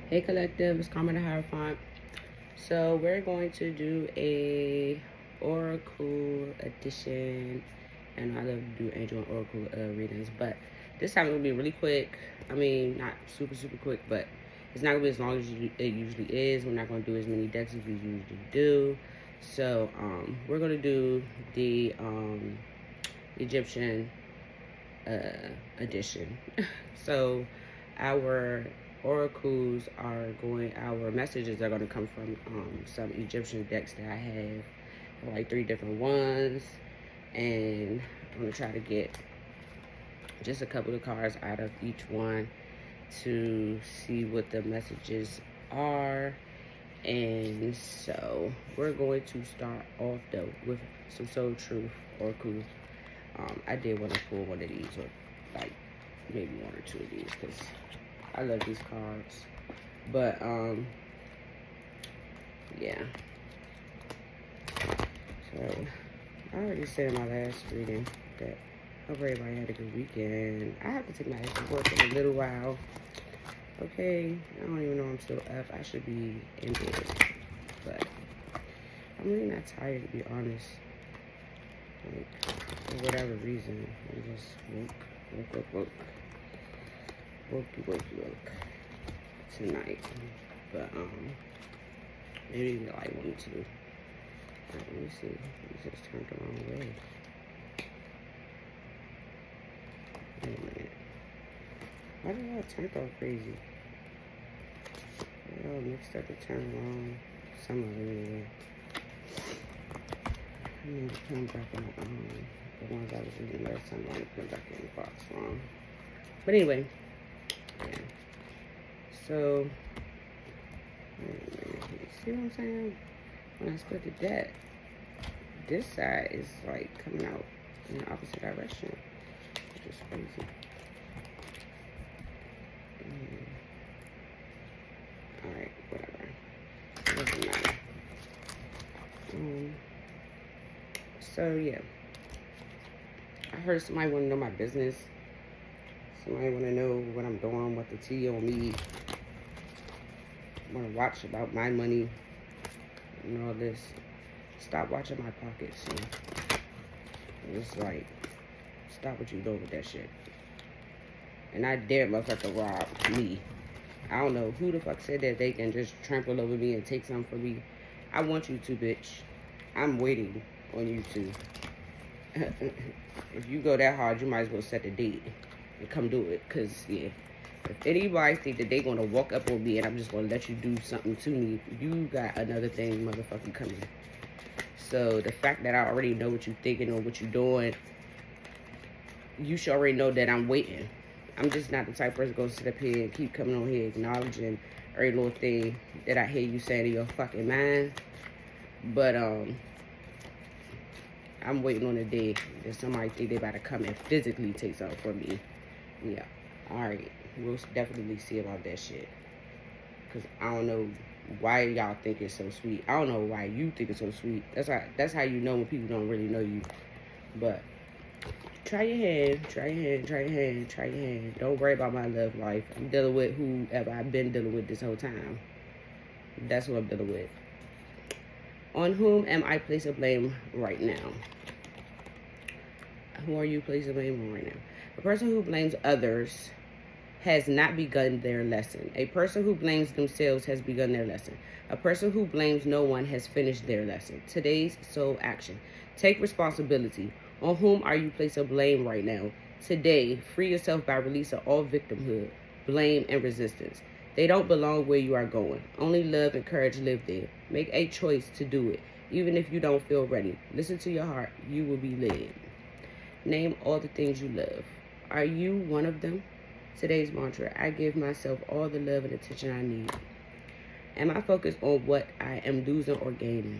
Hey collective, it's Carmen the Hierophant. So we're going to do a Oracle edition, and I love to do Angel and Oracle readings, but this time it'll be really quick. I mean, not super quick, but it's not gonna be as long as it usually is. We're not gonna do as many decks as we usually do. So we're gonna do the Egyptian edition. So our oracles are going, our messages are going to come from some Egyptian decks that I have, like 3 different ones, and I'm going to try to get just a couple of cards out of each one to see what the messages are. And so we're going to start off though with some Soul Truth oracles. I did want to pull one of these, or like maybe 1 or 2 of these, because I love these cards. But yeah. So I already said in my last reading that I hope everybody had a good weekend. I have to take my ass to work in a little while. Okay, I don't even know I'm still up. I should be in bed, but I'm really not tired, to be honest. Like, for whatever reason, I just woke tonight. But maybe like 1 or 2. Let me see. It just turned the wrong way. Wait a minute. Why did I turn off crazy? It all mixed up and turned wrong. Some of it anyway. I need to come back in the ones I was reading last time. I want to put back in the box wrong. But anyway, yeah. So, wait a minute. You see what I'm saying? When I split the deck, this side is like coming out in the opposite direction, which is crazy. Alright, whatever. It doesn't matter. So yeah. I heard somebody want to know my business. Somebody want to know what I'm doing, what the tea on me. Want to watch about my money and all this. Stop watching my pockets. It's like, stop what you doing with that shit. And I dare motherfucker rob me. I don't know who the fuck said that they can just trample over me and take something from me. I want you to, bitch. I'm waiting on you to. If you go that hard, you might as well set the date and come do it. Because, yeah, if anybody think that they going to walk up on me and I'm just going to let you do something to me, you got another thing motherfucking coming. So the fact that I already know what you're thinking or what you're doing, you should already know that I'm waiting. I'm just not the type of person going to sit up here and keep coming on here acknowledging every little thing that I hear you saying in your fucking mind. But I'm waiting on the day that somebody think they about to come and physically take something from me. Yeah. Alright. We'll definitely see about that shit. Because I don't know why y'all think it's so sweet. I don't know why you think it's so sweet. That's how you know when people don't really know you. But try your hand. Don't worry about my love life. I'm dealing with whoever I've been dealing with this whole time. That's what I'm dealing with. On whom am I placing blame right now? Who are you placing blame on right now? A person who blames others has not begun their lesson. A person who blames themselves has begun their lesson. A person who blames no one has finished their lesson. Today's soul action. Take responsibility. On whom are you placing blame right now? Today, free yourself by releasing all victimhood, blame, and resistance. They don't belong where you are going. Only love and courage live there. Make a choice to do it, even if you don't feel ready. Listen to your heart. You will be led. Name all the things you love. Are you one of them? Today's mantra, I give myself all the love and attention I need. Am I focused on what I am losing or gaining?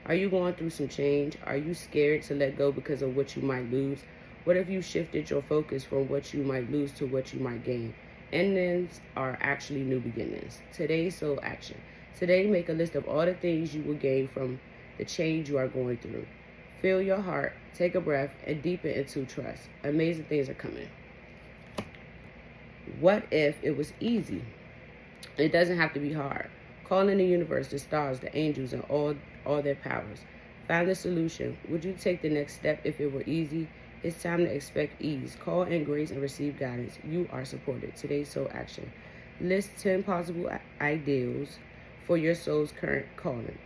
Are you going through some change? Are you scared to let go because of what you might lose? What if you shifted your focus from what you might lose to what you might gain? Endings are actually new beginnings. Today's soul action. Today, make a list of all the things you will gain from the change you are going through. Feel your heart, take a breath, and deepen into trust. Amazing things are coming. What if it was easy? It doesn't have to be hard. Call in the universe, the stars, the angels, and all their powers. Find the solution. Would you take the next step if it were easy? It's time to expect ease. Call in grace and receive guidance. You are supported. Today's soul action. List 10 possible ideals for your soul's current calling.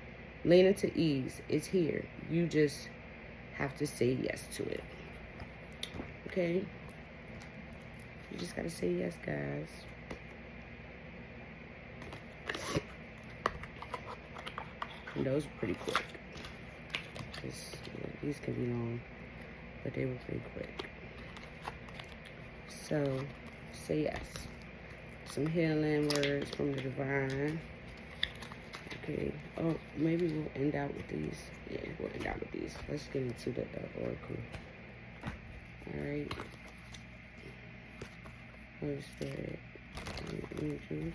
Lean into ease. It's here. You just have to say yes to it. Okay? You just gotta say yes, guys. And those were pretty quick. These can be long, but they were pretty quick. So, say yes. Some healing words from the divine. Okay. Oh, maybe we'll end out with these. Yeah, we'll end out with these. Let's get into the oracle. Alright. Holy Spirit. Angels.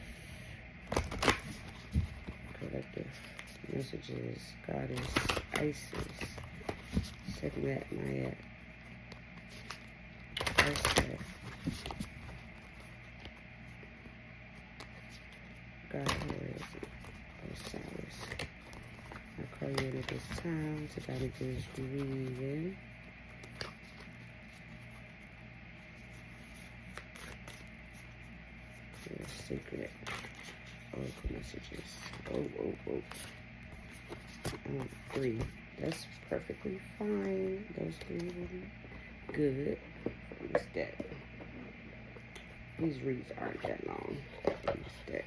Collective messages. Goddess. Isis. Sekhmet, Mayat. Esther. God, where is it? Osiris. I call you in at this time to guide me through this reading. Your secret oracle messages. Oh. 3. That's perfectly fine. Those 3 will be good from this deck. These reads aren't that long from this deck.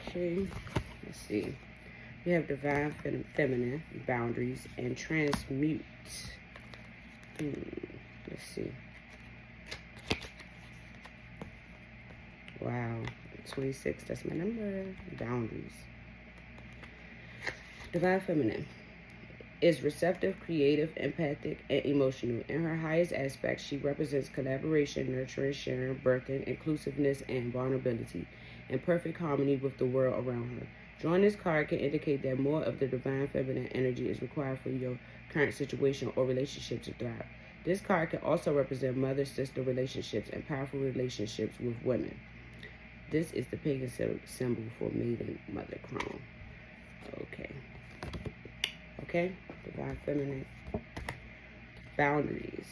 Okay, let's see. We have divine feminine, boundaries, and transmute. Let's see. Wow, 26, that's my number. Boundaries. Divine feminine is receptive, creative, empathic, and emotional. In her highest aspect, she represents collaboration, nurturing, sharing, birthing, inclusiveness, and vulnerability, in perfect harmony with the world around her. Drawing this card can indicate that more of the divine feminine energy is required for your current situation or relationship to thrive. This card can also represent mother-sister relationships and powerful relationships with women. This is the pagan symbol for maiden, mother, crown. Okay, divine feminine, boundaries.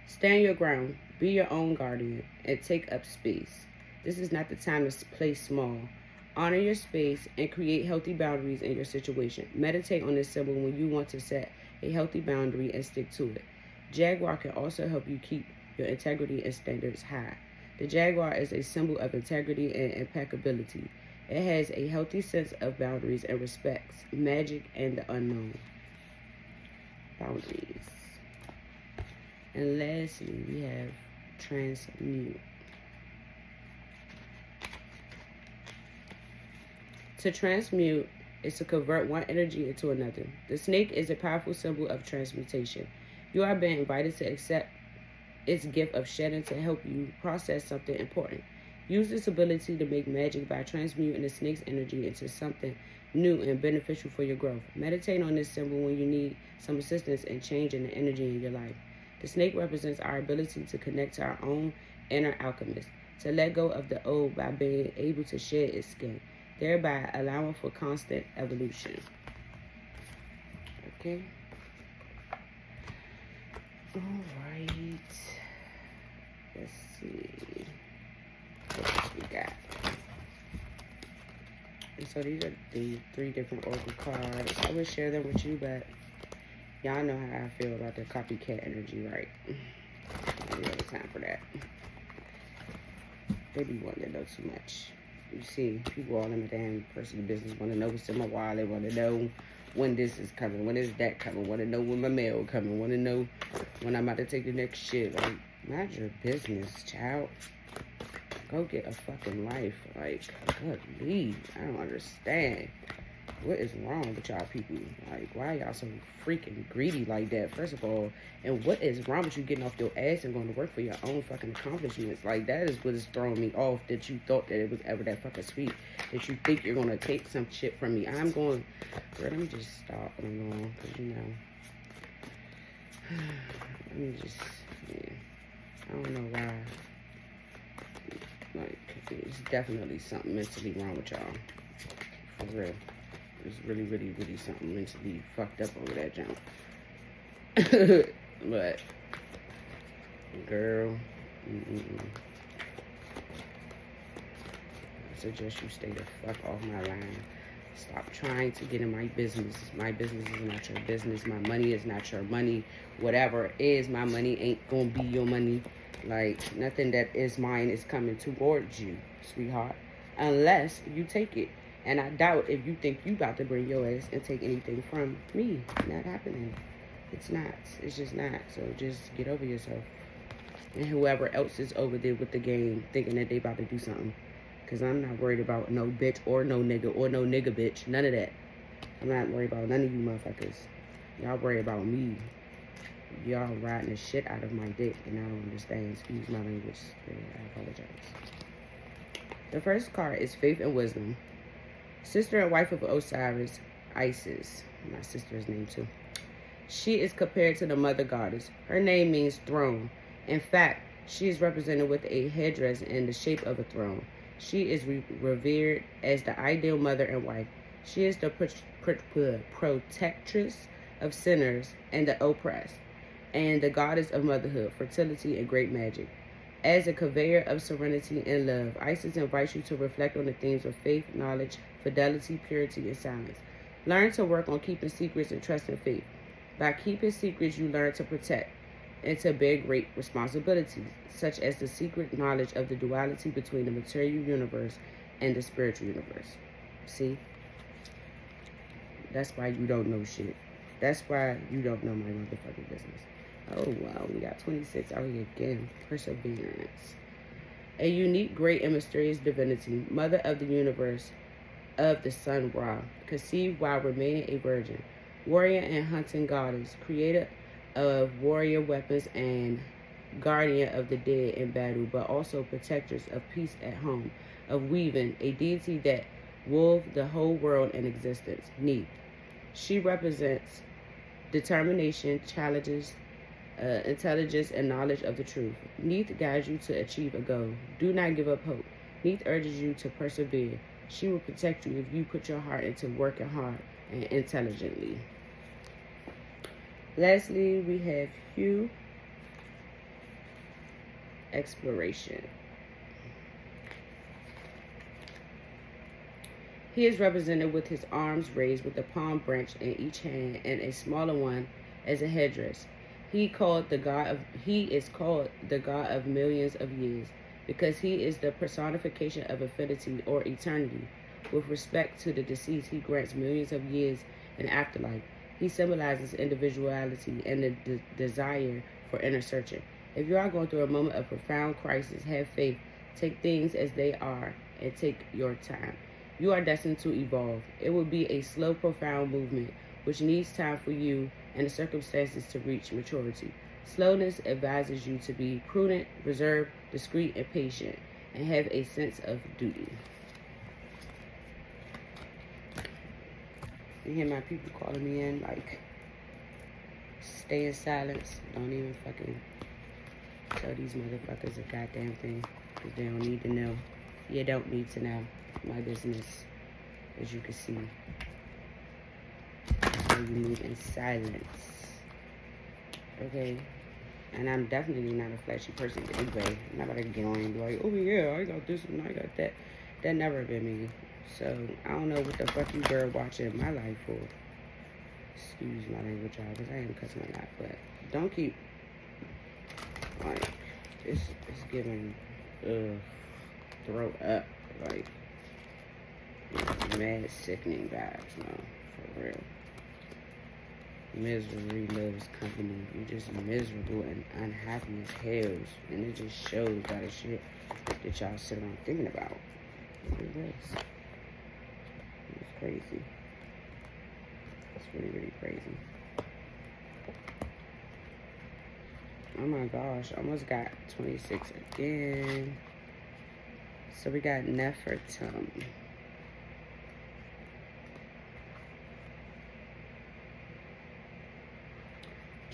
Stand your ground, be your own guardian, and take up space. This is not the time to play small. Honor your space and create healthy boundaries in your situation. Meditate on this symbol when you want to set a healthy boundary and stick to it. Jaguar can also help you keep your integrity and standards high. The jaguar is a symbol of integrity and impeccability. It has a healthy sense of boundaries and respects magic and the unknown. Boundaries. And lastly, we have transmute. To transmute is to convert one energy into another. The snake is a powerful symbol of transmutation. You are being invited to accept its gift of shedding to help you process something important. Use this ability to make magic by transmuting the snake's energy into something new and beneficial for your growth. Meditate on this symbol when you need some assistance in changing the energy in your life. The snake represents our ability to connect to our own inner alchemist, to let go of the old by being able to shed its skin, thereby allowing for constant evolution. Okay? All right. Let's see what else we got. And so these are the 3 different oracle cards. I would share them with you, but y'all know how I feel about the copycat energy, right? I don't have time for that. They be wanting to know too much. You see, people all in the damn personal business want to know what's in my wallet, want to know when this is coming, when is that coming, want to know when my mail coming, want to know when I'm about to take the next shit. Like, mind your business, child. Go get a fucking life. Like, good leave. I don't understand. What is wrong with y'all people? Like, why y'all so freaking greedy like that, first of all? And what is wrong with you getting off your ass and going to work for your own fucking accomplishments? Like, that is what is throwing me off, that you thought that it was ever that fucking sweet, that you think you're going to take some shit from me. I'm going, girl, let me just stop what I'm going, because, you know, Let me just, yeah. I don't know why. Like, it's definitely something mentally wrong with y'all. For real. It's really, really, really something mentally fucked up over that jump. But, girl, I suggest you stay the fuck off my line. Stop trying to get in my business. My business is not your business. My money is not your money. Whatever is my money ain't gonna be your money. Like, nothing that is mine is coming towards you, sweetheart. Unless you take it. And I doubt if you think you about to bring your ass and take anything from me. Not happening. It's not. It's just not. So just get over yourself. And whoever else is over there with the game thinking that they about to do something. Because I'm not worried about no bitch or no nigga or no nigga bitch. None of that. I'm not worried about none of you motherfuckers. Y'all worry about me. Y'all riding the shit out of my dick. And I don't understand. Excuse my language. I apologize. The first card is Faith and Wisdom. Sister and wife of Osiris, Isis. My sister's name too. She is compared to the mother goddess. Her name means throne. In fact, she is represented with a headdress in the shape of a throne. She is revered as the ideal mother and wife. She is the protectress of sinners and the oppressed, and the goddess of motherhood, fertility, and great magic. As a conveyor of serenity and love, Isis invites you to reflect on the themes of faith, knowledge, fidelity, purity, and silence. Learn to work on keeping secrets and trust in faith. By keeping secrets, you learn to protect and to bear great responsibilities, such as the secret knowledge of the duality between the material universe and the spiritual universe. See? That's why you don't know shit. That's why you don't know my motherfucking business. Oh, wow. We got 26 out here again. Perseverance. A unique, great, and mysterious divinity, mother of the universe, of the sun Ra, conceived while remaining a virgin, warrior and hunting goddess, creator of warrior weapons and guardian of the dead in battle, but also protectress of peace at home, of weaving, a deity that wove the whole world in existence. Neith. She represents determination, challenges, intelligence, and knowledge of the truth. Neith guides you to achieve a goal. Do not give up hope. Neith urges you to persevere. She will protect you if you put your heart into working hard and intelligently. Lastly, we have Hugh. Exploration. He is represented with his arms raised with a palm branch in each hand and a smaller one as a headdress. He is called the god of millions of years because he is the personification of infinity or eternity. With respect to the deceased, he grants millions of years in afterlife. He symbolizes individuality and the desire for inner searching. If you are going through a moment of profound crisis, have faith, take things as they are, and take your time. You are destined to evolve. It will be a slow, profound movement, which needs time for you and the circumstances to reach maturity. Slowness advises you to be prudent, reserved, discreet, and patient, and have a sense of duty. You hear my people calling me in, like, stay in silence. Don't even fucking tell these motherfuckers a goddamn thing, because they don't need to know. You don't need to know my business, as you can see. So you move in silence, okay? And I'm definitely not a flashy person anyway. I'm not about to get on and be like, oh yeah, I got this and I got that. That never been me. So I don't know what the fuck you girl watching my life for. Excuse my language, y'all, because I am cussing a lot. But don't keep, like, it's giving throw up, like, mad sickening vibes, man, for real. Misery loves company. You're just miserable and unhappy as hell, and it just shows by the shit that y'all sit around thinking about. Look at this. It's crazy. It's really, really crazy. Oh my gosh, almost got 26 again. So we got Nefertum.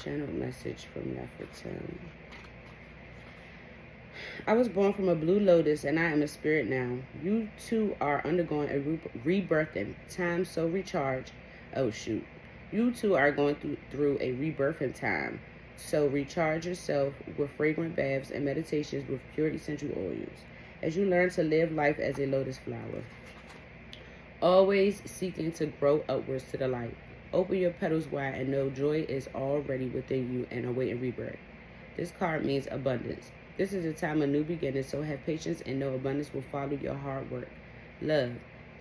channeled message from Nefertum. I was born from a blue lotus, and I am a spirit now. You too are undergoing a rebirthing. Time so recharged. Oh, shoot. You too are going through a rebirthing time. So recharge yourself with fragrant baths and meditations with pure essential oils as you learn to live life as a lotus flower. Always seeking to grow upwards to the light. Open your petals wide and know joy is already within you and awaiting rebirth. This card means abundance. This is a time of new beginnings, so have patience and know abundance will follow your hard work. Love.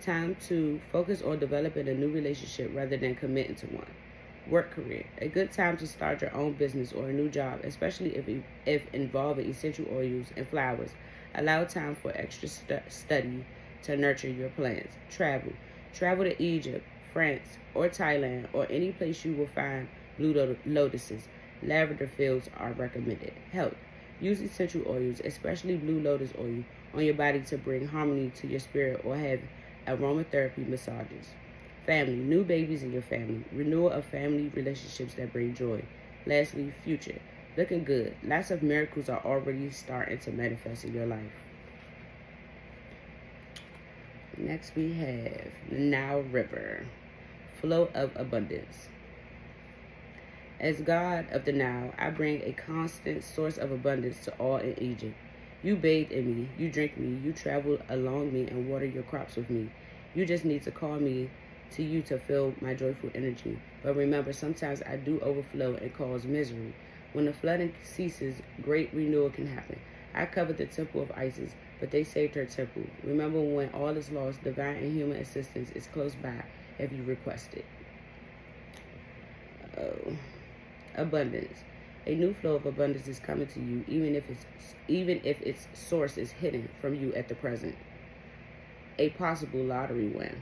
Time to focus on developing a new relationship rather than committing to one. Work career. A good time to start your own business or a new job, especially if involving essential oils and flowers. Allow time for extra study to nurture your plans. Travel. Travel to Egypt, France, or Thailand, or any place you will find blue lotuses. Lavender fields are recommended. Health. Use essential oils, especially blue lotus oil, on your body to bring harmony to your spirit or have aromatherapy massages. Family. New babies in your family. Renewal of family relationships that bring joy. Lastly, future. Looking good. Lots of miracles are already starting to manifest in your life. Next we have the Nile River. Flow of abundance. As God of the Nile, I bring a constant source of abundance to all in Egypt. You bathe in me, you drink me, you travel along me and water your crops with me. You just need to call me to you to feel my joyful energy. But remember, sometimes I do overflow and cause misery. When the flooding ceases, great renewal can happen. I covered the temple of Isis, but they saved her temple. Remember, when all is lost, divine and human assistance is close by if you request it. Abundance. A new flow of abundance is coming to you, even if its source is hidden from you at the present. A possible lottery win.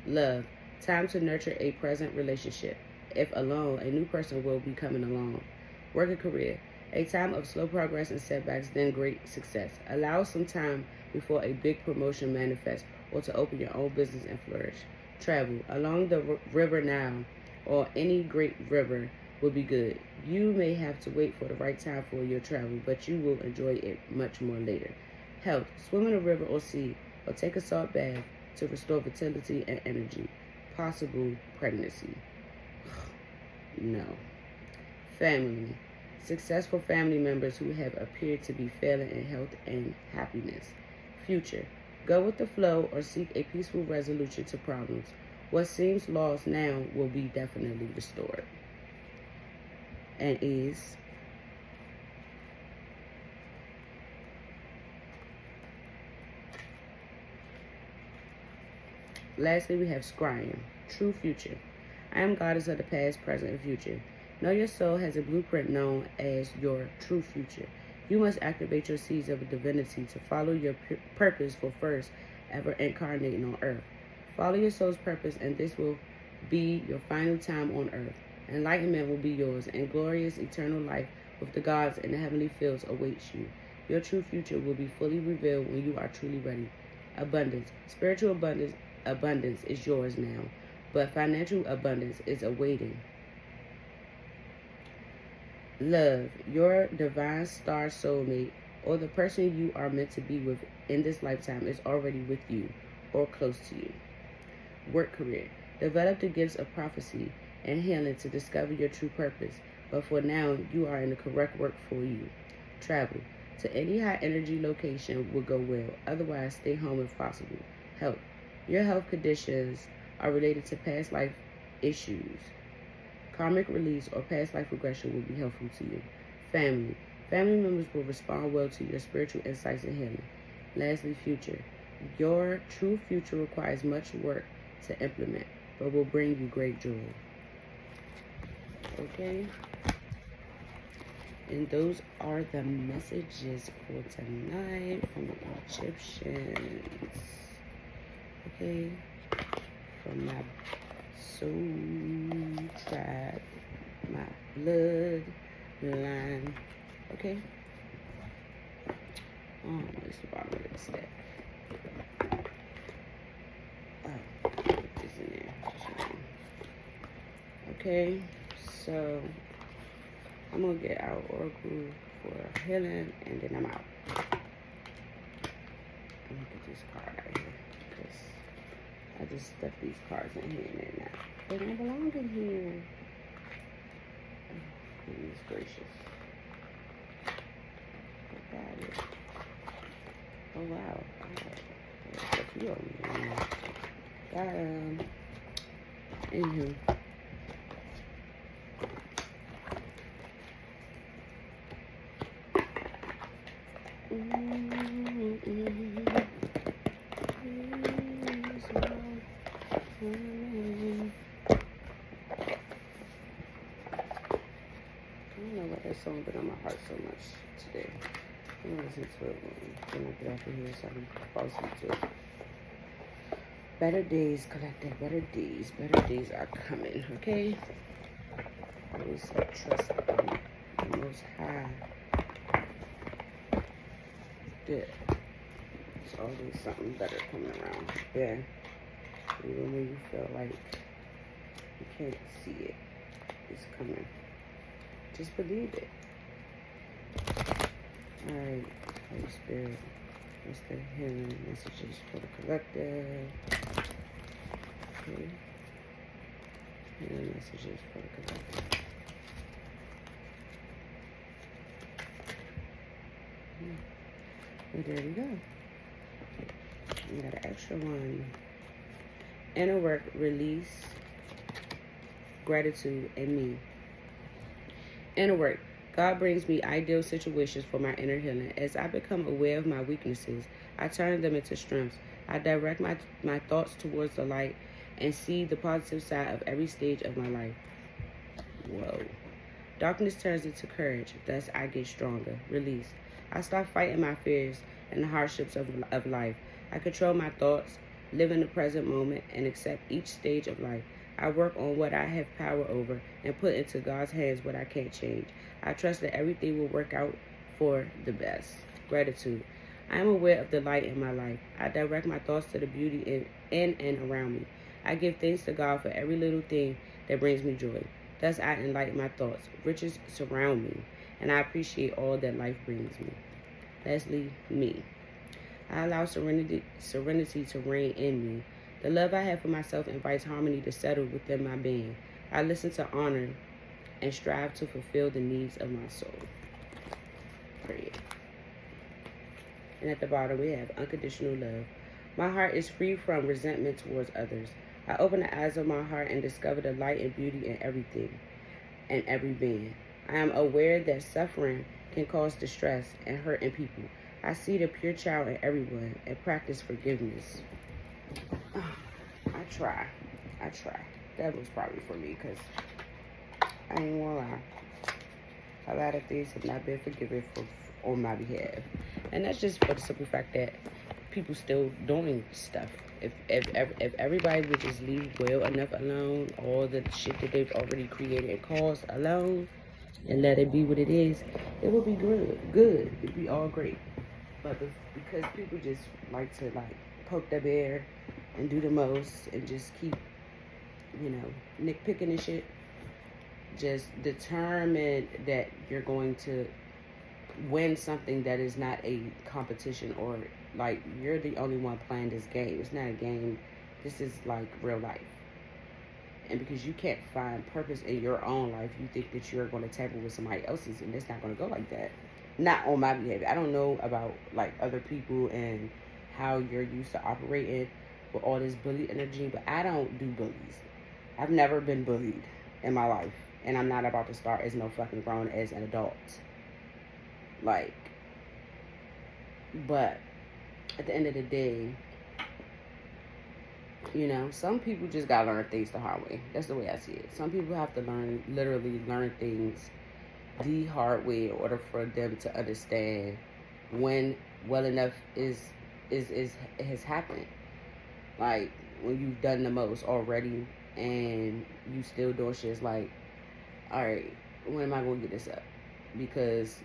Love. Time to nurture a present relationship. If alone, a new person will be coming along. Work and career. A time of slow progress and setbacks, then great success. Allow some time before a big promotion manifests or to open your own business and flourish. Travel. Along the river Nile or any great river will be good. You may have to wait for the right time for your travel, but you will enjoy it much more later. Health. Swim in a river or sea, or take a salt bath to restore vitality and energy. Possible pregnancy. No. Family. Successful family members who have appeared to be failing in health and happiness. Future. Go with the flow or seek a peaceful resolution to problems. What seems lost now will be definitely restored. And is lastly, we have Scrying. True future. I am goddess of the past, present, and future. Know your soul has a blueprint known as your true future. You must activate your seeds of divinity to follow your purpose for first ever incarnating on earth. Follow your soul's purpose, and this will be your final time on earth. Enlightenment will be yours, and glorious eternal life with the gods in the heavenly fields awaits you. Your true future will be fully revealed when you are truly ready. Abundance. Spiritual abundance is yours now, but financial abundance is awaiting. Love. Your divine star soulmate or the person you are meant to be with in this lifetime is already with you or close to you. Work career. Develop the gifts of prophecy and healing to discover your true purpose, but for now, you are in the correct work for you. Travel. To any high energy location will go well, otherwise stay home if possible. Health. Your health conditions are related to past life issues. Karmic release or past life regression will be helpful to you. Family. Family members will respond well to your spiritual insights and healing. Lastly, future. Your true future requires much work to implement, but will bring you great joy. Okay? And those are the messages for tonight from the Egyptians. Okay? From my soul tribe, my blood line. Okay? It's the bottom of the step. Put this in there. Okay? So I'm going to get our oracle for healing, and then I'm out. Let me get this card out here, because I just stuck these cards in here and they're not. They don't belong in here. Oh, goodness gracious. I got it. Oh, wow. There's a few of them. Got them. Anywho. Song been on my heart so much today. I'm gonna listen to it when I get off of here so I can fall asleep to it. Better days, collective. Better days are coming, okay? Always trust in the Most High. Good. There's always something better coming around. Yeah. Even when you feel like you can't see it, it's coming. Just believe it. Alright, Holy Spirit. What's the healing messages for the collective? Okay. Healing messages for the collective. And there we go. We got an extra one. Inner work, release, gratitude, and me. Inner work. God brings me ideal situations for my inner healing. As I become aware of my weaknesses, I turn them into strengths. I direct my thoughts towards the light and see the positive side of every stage of my life. Whoa. Darkness turns into courage. Thus, I get stronger. Release. I stop fighting my fears and the hardships of life. I control my thoughts, live in the present moment, and accept each stage of life. I work on what I have power over and put into God's hands what I can't change. I trust that everything will work out for the best. Gratitude. I am aware of the light in my life. I direct my thoughts to the beauty in and around me. I give thanks to God for every little thing that brings me joy. Thus I enlighten my thoughts. Riches surround me, and I appreciate all that life brings me. Lastly, me. I allow serenity to reign in me. The love I have for myself invites harmony to settle within my being. I listen to honor and strive to fulfill the needs of my soul. Period. And at the bottom, we have unconditional love. My heart is free from resentment towards others. I open the eyes of my heart and discover the light and beauty in everything and every being. I am aware that suffering can cause distress and hurt in people. I see the pure child in everyone and practice forgiveness. I try. That was probably for me, because I ain't gonna lie. A lot of things have not been forgiven on my behalf. And that's just for the simple fact that people still doing stuff. If everybody would just leave well enough alone, all the shit that they've already created and caused alone, and let it be what it is, it would be good. It'd be all great. But because people just like to poke their bear and do the most and just keep, nitpicking and shit, just determine that you're going to win something that is not a competition, or you're the only one playing this game. It's not a game. This is real life. And because you can't find purpose in your own life, you think that you're going to tamper with somebody else's, and it's not going to go like that. Not on my behavior. I don't know about other people and how you're used to operating with all this bully energy, but I don't do bullies. I've never been bullied in my life, and I'm not about to start as no fucking grown as an adult. But at the end of the day, some people just gotta learn things the hard way. That's the way I see it. Some people have to literally learn things the hard way in order for them to understand when well enough has happened. When you've done the most already and you still doing shit, it's alright, when am I gonna get this up? Because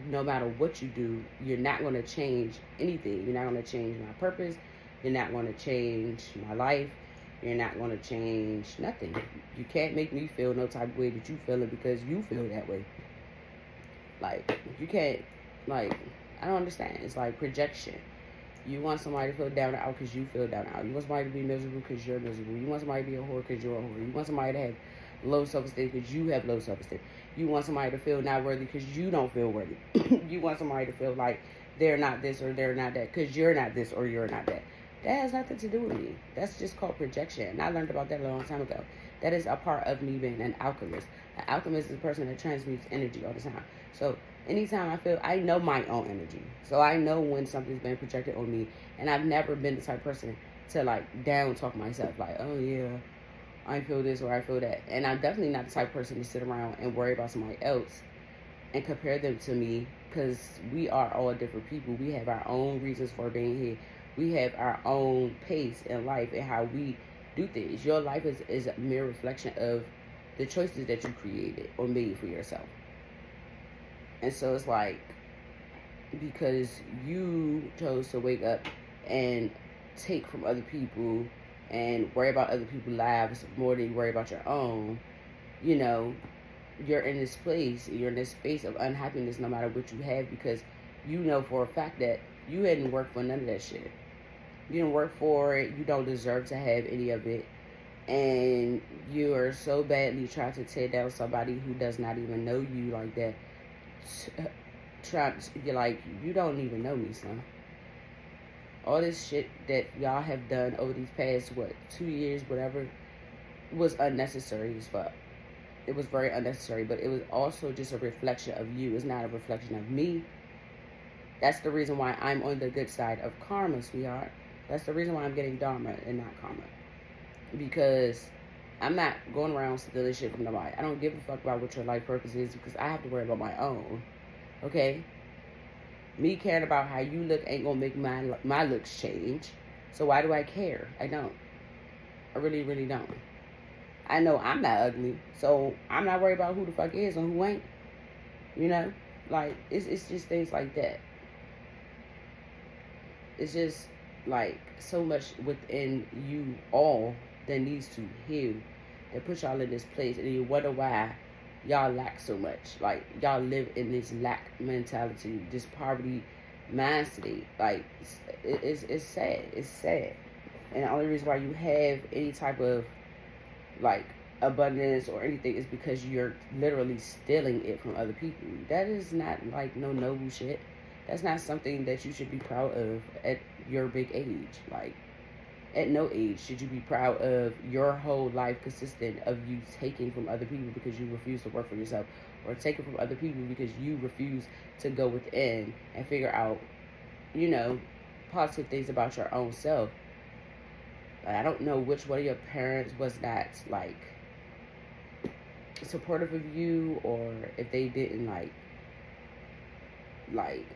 no matter what you do, you're not gonna change anything. You're not gonna change my purpose. You're not gonna change my life. You're not gonna change nothing. You can't make me feel no type of way that you feel it because you feel that way. Like, you can't, like, I don't understand. It's like projection. You want somebody to feel down and out because you feel down and out. You want somebody to be miserable because you're miserable. You want somebody to be a whore because you're a whore. You want somebody to have low self-esteem because you have low self-esteem. You want somebody to feel not worthy because you don't feel worthy. You want somebody to feel like they're not this or they're not that because you're not this or you're not that. That has nothing to do with me. That's just called projection. And I learned about that a long time ago. That is a part of me being an alchemist. An alchemist is a person that transmutes energy all the time. So anytime I know my own energy. So I know when something's been projected on me. And I've never been the type of person to like down talk myself. Like, oh yeah, I feel this or I feel that. And I'm definitely not the type of person to sit around and worry about somebody else and compare them to me. Because we are all different people. We have our own reasons for being here. We have our own pace in life and how we do things. Your life is a mere reflection of the choices that you created or made for yourself. And so it's like, because you chose to wake up and take from other people and worry about other people's lives more than you worry about your own, you know, you're in this place, you're in this space of unhappiness no matter what you have, because you know for a fact that you hadn't worked for none of that shit. You didn't work for it. You don't deserve to have any of it. And you are so badly trying to tear down somebody who does not even know you like that. You're like, you don't even know me, son. All this shit that y'all have done over these past, 2 years, whatever, was unnecessary as fuck. It was very unnecessary, but it was also just a reflection of you. It's not a reflection of me. That's the reason why I'm on the good side of karma, sweetheart. That's the reason why I'm getting dharma and not karma. Because I'm not going around stealing shit from nobody. I don't give a fuck about what your life purpose is because I have to worry about my own. Okay? Me caring about how you look ain't gonna make my looks change. So why do I care? I don't. I really, really don't. I know I'm not ugly, so I'm not worried about who the fuck is and who ain't. You know? Like, it's just things like that. It's just like so much within you all that needs to heal, that puts y'all in this place, and you wonder why y'all lack so much. Like, y'all live in this lack mentality, this poverty mind state. Like, it's sad. It's sad. And the only reason why you have any type of like abundance or anything is because you're literally stealing it from other people. That is not like no noble shit. That's not something that you should be proud of at your big age. Like, at no age should you be proud of your whole life consistent of you taking from other people because you refuse to work for yourself, or taking from other people because you refuse to go within and figure out, you know, positive things about your own self. I don't know which one of your parents was not like supportive of you, or if they didn't like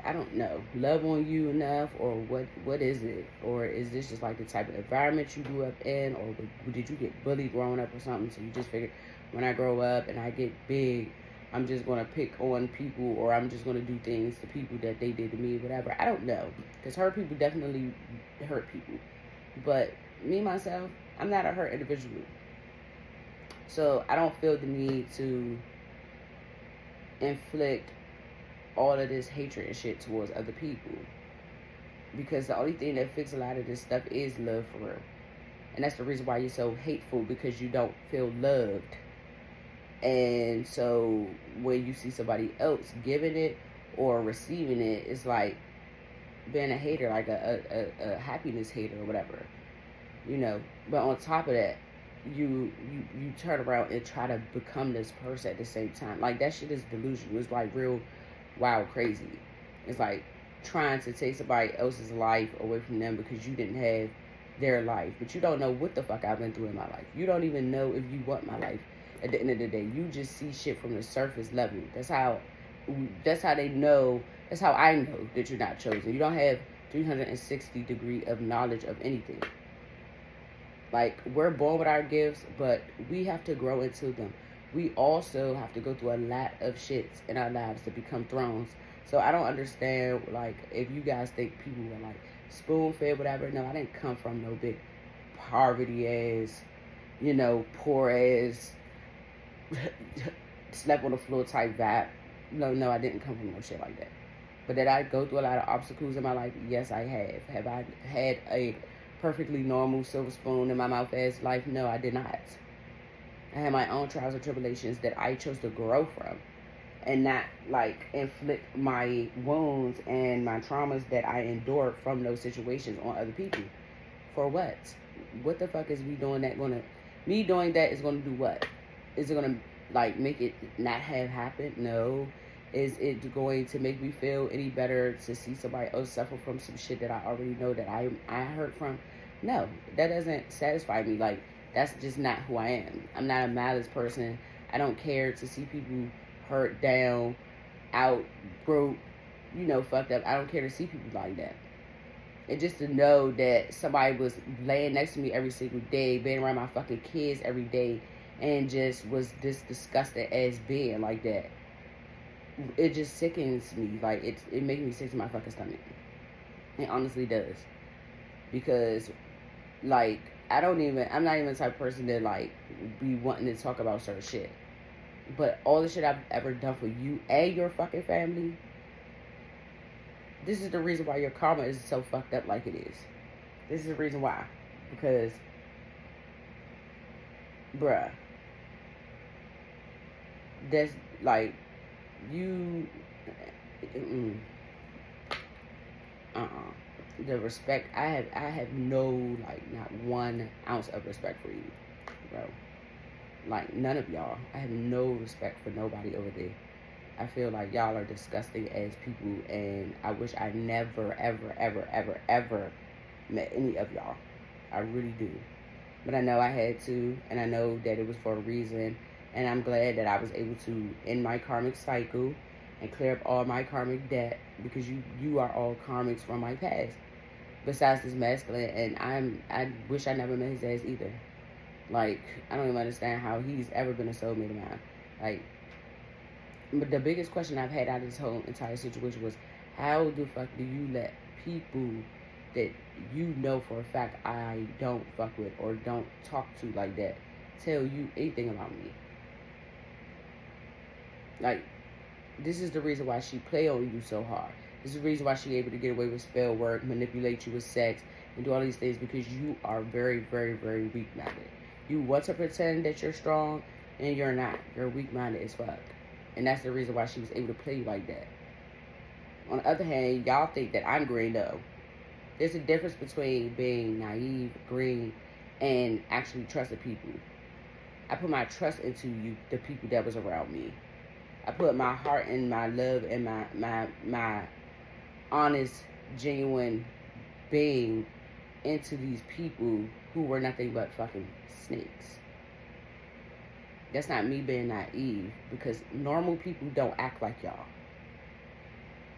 I don't know, love on you enough, or what is it? Or is this just like the type of environment you grew up in, or did you get bullied growing up or something, so you just figured, when I grow up and I get big, I'm just going to pick on people, or I'm just going to do things to people that they did to me, whatever. I don't know, because hurt people definitely hurt people, but me, myself, I'm not a hurt individual, so I don't feel the need to inflict all of this hatred and shit towards other people, because the only thing that fixes a lot of this stuff is love, for real. And that's the reason why you're so hateful, because you don't feel loved. And so when you see somebody else giving it or receiving it, it's like being a hater, like a happiness hater or whatever, you know. But on top of that, you turn around and try to become this person at the same time. Like, that shit is delusional. It's like real wild crazy. It's like trying to take somebody else's life away from them because you didn't have their life. But you don't know what the fuck I've been through in my life. You don't even know if you want my life at the end of the day. You just see shit from the surface level. That's how they know. That's how I know that you're not chosen. You don't have 360 degree of knowledge of anything. Like, we're born with our gifts, but we have to grow into them. We also have to go through a lot of shits in our lives to become thrones. So I don't understand, like, if you guys think people were, like, spoon-fed, whatever. No, I didn't come from no big poverty-ass, you know, poor-ass, slept on the floor type vibe. No, I didn't come from no shit like that. But did I go through a lot of obstacles in my life? Yes, I have. Have I had a perfectly normal silver spoon in my mouth as life? No, I did not. I had my own trials and tribulations that I chose to grow from and not like inflict my wounds and my traumas that I endured from those situations on other people. For what? What the fuck is me doing that is gonna do what? Is it gonna like make it not have happened? No. Is it going to make me feel any better to see somebody else suffer from some shit that I already know that I hurt from? No, that doesn't satisfy me. Like, that's just not who I am. I'm not a malice person. I don't care to see people hurt, down, out, broke, fucked up. I don't care to see people like that. And just to know that somebody was laying next to me every single day, being around my fucking kids every day, and just was this disgusted as being like that. It just sickens me. Like, it makes me sick to my fucking stomach. It honestly does. Because, like, I'm not even the type of person that, like, be wanting to talk about certain shit. But all the shit I've ever done for you and your fucking family, this is the reason why your karma is so fucked up like it is. This is the reason why. Because, bruh, that's, like, you, the respect, I have no, like, not 1 ounce of respect for you, bro. Like, none of y'all. I have no respect for nobody over there. I feel like y'all are disgusting as people, and I wish I never, ever, ever, ever, ever met any of y'all. I really do. But I know I had to, and I know that it was for a reason, and I'm glad that I was able to end my karmic cycle and clear up all my karmic debt, because you are all karmics from my past. Besides this masculine, and I wish I never met his ass either. Like, I don't even understand how he's ever been a soulmate of mine. Like, but the biggest question I've had out of this whole entire situation was, how the fuck do you let people that you know for a fact I don't fuck with or don't talk to like that tell you anything about me? Like, this is the reason why she play on you so hard. This is the reason why she able to get away with spell work, manipulate you with sex, and do all these things, because you are very, very, very weak-minded. You want to pretend that you're strong, and you're not. You're weak-minded as fuck. And that's the reason why she was able to play you like that. On the other hand, y'all think that I'm green, though. There's a difference between being naive, green, and actually trusting people. I put my trust into you, the people that was around me. I put my heart and my love and my honest, genuine being into these people who were nothing but fucking snakes. That's not me being naive, because normal people don't act like y'all.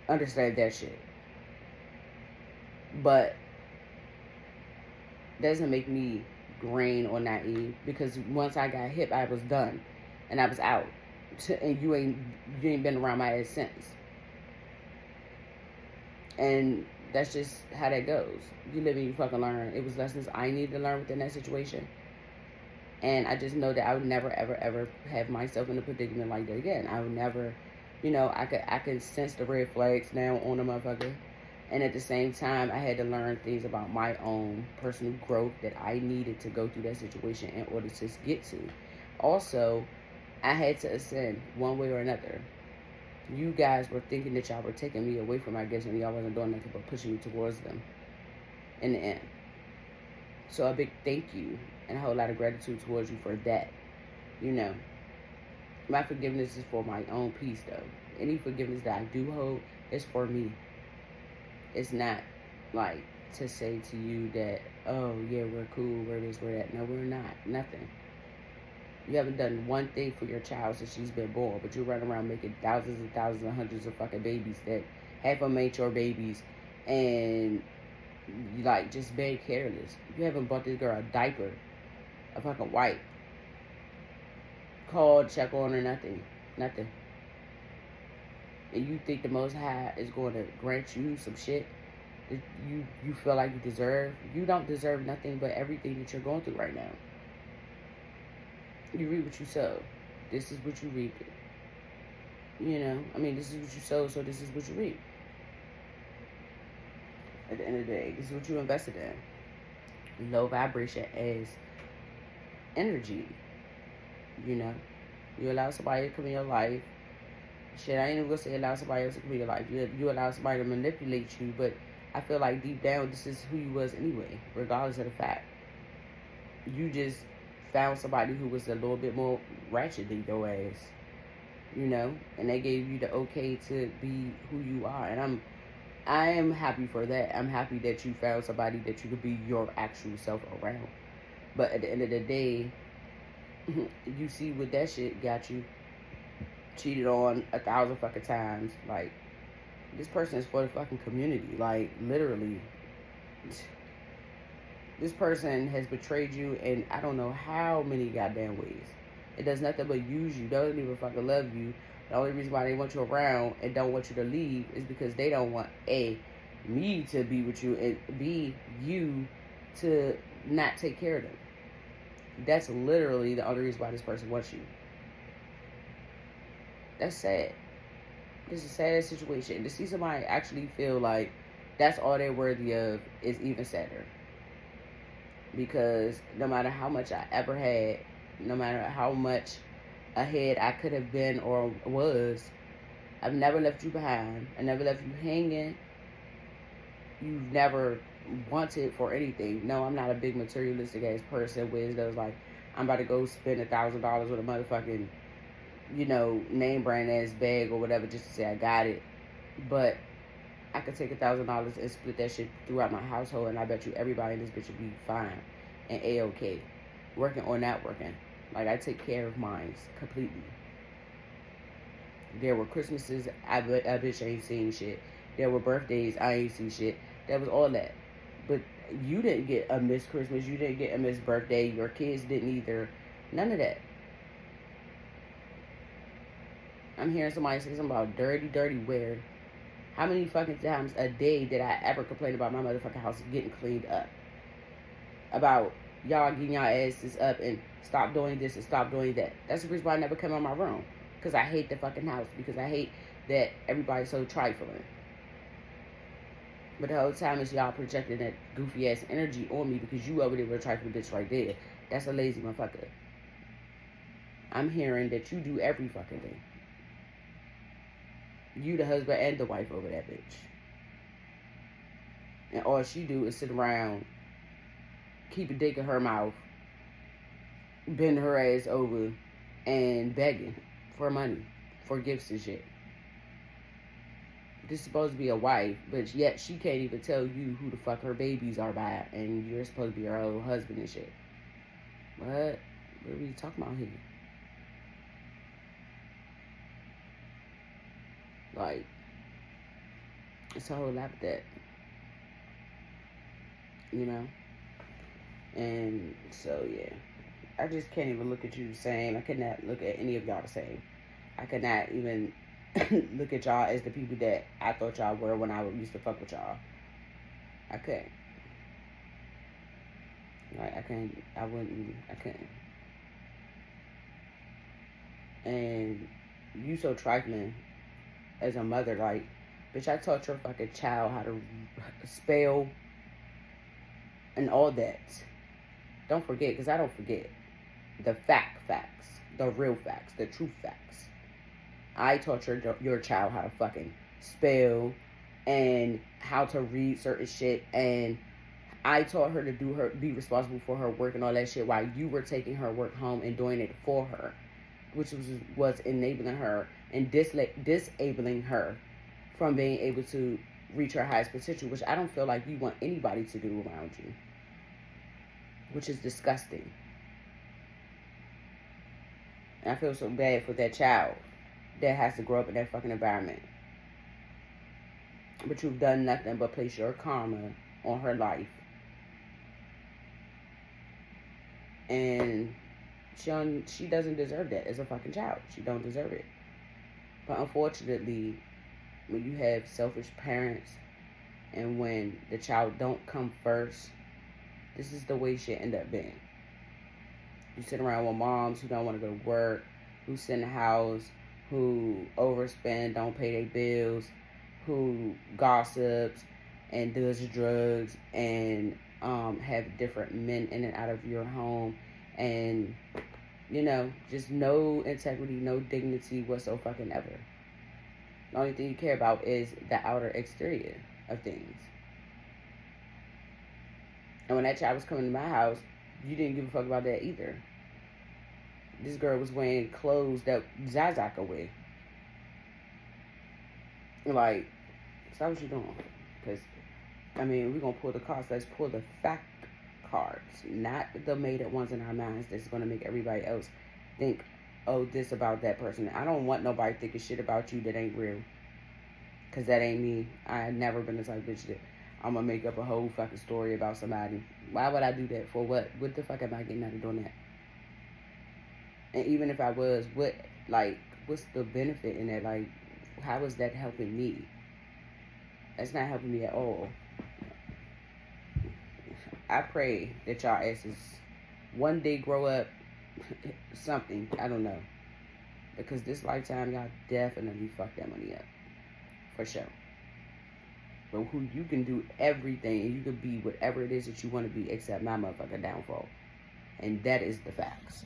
Understand that shit. But that doesn't make me green or naive, because once I got hit, I was done and I was out. And you ain't been around my ass since. And that's just how that goes. You live and you fucking learn. It was lessons I needed to learn within that situation. And I just know that I would never, ever, ever have myself in a predicament like that again. I would never, I could sense the red flags now on a motherfucker. And at the same time, I had to learn things about my own personal growth that I needed to go through that situation in order to get to. Also, I had to ascend one way or another. You guys were thinking that y'all were taking me away from my gifts, and y'all wasn't doing nothing but pushing me towards them in the end. So a big thank you and a whole lot of gratitude towards you for that. My forgiveness is for my own peace, though. Any forgiveness that I do hold is for me. It's not like to say to you that, oh yeah, we're cool, we're this, we're that. No, we're not. Nothing. You haven't done one thing for your child since she's been born, but you run around making thousands and thousands and hundreds of fucking babies that half of them ain't your babies, and you like just being careless. You haven't bought this girl a diaper, a fucking wipe, called, check on her, nothing. And you think the Most High is going to grant you some shit that you feel like you deserve? You don't deserve nothing but everything that you're going through right now. You reap what you sow. This is what you reap. You know, I mean, this is what you sow, so this is what you reap. At the end of the day, this is what you invested in. Low vibration as energy. You know, you allow somebody to come in your life. Shit, I ain't even gonna say allow somebody else to come in your life. You allow somebody to manipulate you, but I feel like deep down, this is who you was anyway, regardless of the fact. You just found somebody who was a little bit more ratchet than your ass, you know, and they gave you the okay to be who you are, and I am happy for that. I'm happy that you found somebody that you could be your actual self around. But at the end of the day, you see what that shit got you. Cheated on 1,000 fucking times. Like, this person is for the fucking community. Like, literally. This person has betrayed you in I don't know how many goddamn ways. It does nothing but use you. Don't even fucking love you. The only reason why they want you around and don't want you to leave is because they don't want A, me to be with you, and B, you to not take care of them. That's literally the only reason why this person wants you. That's sad. This is a sad situation. To see somebody actually feel like that's all they're worthy of is even sadder. Because no matter how much I ever had, no matter how much ahead I could have been or was, I've never left you behind. I never left you hanging. You've never wanted for anything. No, I'm not a big materialistic ass person where it's like, I'm about to go spend $1,000 with a motherfucking, you know, name brand ass bag or whatever just to say I got it. But I could take $1,000 and split that shit throughout my household, and I bet you everybody in this bitch would be fine and A-okay, working or not working. Like, I take care of mine completely. There were Christmases, I bitch ain't seen shit. There were birthdays, I ain't seen shit. That was all that. But you didn't get a missed Christmas, you didn't get a missed birthday, your kids didn't either. None of that. I'm hearing somebody say something about dirty wear. How many fucking times a day did I ever complain about my motherfucking house getting cleaned up? About y'all getting y'all asses up and stop doing this and stop doing that. That's the reason why I never come out my room. Because I hate the fucking house. Because I hate that everybody's so trifling. But the whole time is y'all projecting that goofy ass energy on me because you over there with a trifling bitch right there. That's a lazy motherfucker. I'm hearing that you do every fucking thing. You the husband and the wife over that bitch. And all she do is sit around, keep a dick in her mouth, bend her ass over, and begging for money, for gifts and shit. This is supposed to be a wife, but yet she can't even tell you who the fuck her babies are by, and you're supposed to be her old husband and shit. What are we talking about here? Like, it's a whole lot of that, you know? And so, yeah. I just can't even look at you the same. I could not look at any of y'all the same. I could not even look at y'all as the people that I thought y'all were when I used to fuck with y'all. I couldn't. Like, I couldn't. And you so trifling as a mother, like, bitch, I taught your fucking child how to spell and all that. Don't forget, because I don't forget. The facts, the real facts, the true facts. I taught your child how to fucking spell and how to read certain shit, and I taught her to be responsible for her work and all that shit while you were taking her work home and doing it for her, which was enabling her and disabling her from being able to reach her highest potential, which I don't feel like you want anybody to do around you, which is disgusting. And I feel so bad for that child that has to grow up in that fucking environment. But you've done nothing but place your karma on her life. And she doesn't deserve that as a fucking child. She don't deserve it. But unfortunately, when you have selfish parents and when the child don't come first, this is the way shit end up being. You sit around with moms who don't want to go to work, who sit in the house, who overspend, don't pay their bills, who gossips and does drugs and have different men in and out of your home, and just no integrity, no dignity whatsoever. The only thing you care about is the outer exterior of things. And when that child was coming to my house, you didn't give a fuck about that either. This girl was wearing clothes that Zaza could wear. Like, stop what you're doing. Because, we're going to pull the cards. Let's pull the fact cards. Not the made-up ones in our minds that's going to make everybody else think, oh, this about that person. I don't want nobody thinking shit about you that ain't real. Because that ain't me. I never been the type of bitch that I'm going to make up a whole fucking story about somebody. Why would I do that? For what? What the fuck am I getting out of doing that? And even if I was, what's the benefit in that? Like, how is that helping me? That's not helping me at all. I pray that y'all asses one day grow up something. I don't know. Because this lifetime, y'all definitely fuck that money up. For sure. But who you can do everything and you can be whatever it is that you want to be except my motherfucking downfall. And that is the facts.